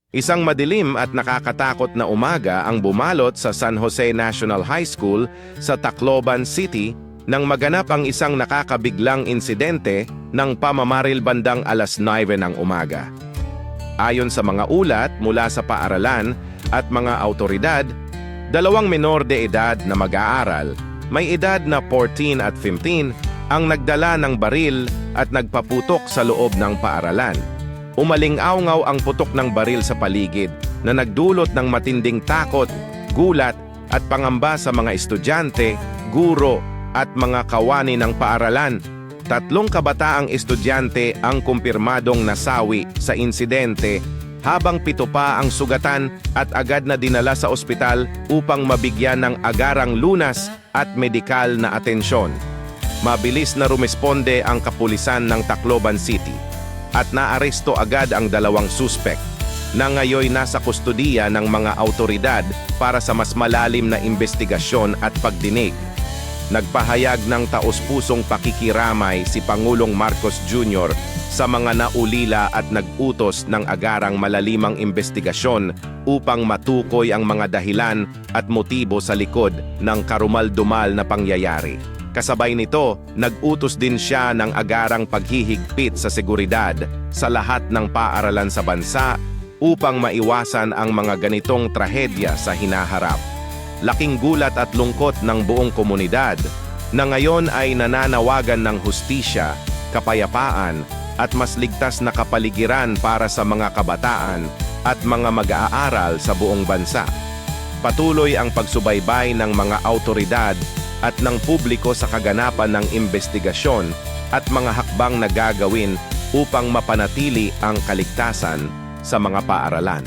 Isang madilim at nakakatakot na umaga ang bumalot sa San Jose National High School sa Tacloban City nang maganap ang isang nakakabiglang insidente ng pamamaril bandang alas 9 ng umaga. Ayon sa mga ulat mula sa paaralan at mga autoridad, dalawang menor de edad na mag-aaral, may edad na 14 at 15, ang nagdala ng baril at nagpaputok sa loob ng paaralan. Umaling-awngaw ang putok ng baril sa paligid na nagdulot ng matinding takot, gulat at pangamba sa mga estudyante, guro at mga kawani ng paaralan. 3 kabataang estudyante ang kumpirmadong nasawi sa insidente habang 7 pa ang sugatan at agad na dinala sa ospital upang mabigyan ng agarang lunas at medikal na atensyon. Mabilis na rumesponde ang kapulisan ng Tacloban City at naaresto agad ang 2 suspect na ngayon nasa kustudiya ng mga autoridad para sa mas malalim na investigasyon at pagdinig. Nagpahayag ng taos-pusong pakikiramay si Pangulong Marcos Jr. sa mga naulila at nag-utos ng agarang malalimang investigasyon upang matukoy ang mga dahilan at motibo sa likod ng karumal-dumal na pangyayari. Kasabay nito, nag-utos din siya ng agarang paghihigpit sa seguridad sa lahat ng paaralan sa bansa upang maiwasan ang mga ganitong trahedya sa hinaharap. Laking gulat at lungkot ng buong komunidad na ngayon ay nananawagan ng hustisya, kapayapaan at mas ligtas na kapaligiran para sa mga kabataan at mga mag-aaral sa buong bansa. Patuloy ang pagsubaybay ng mga autoridad at ng publiko sa kaganapan ng investigasyon at mga hakbang na gagawin upang mapanatili ang kaligtasan sa mga paaralan.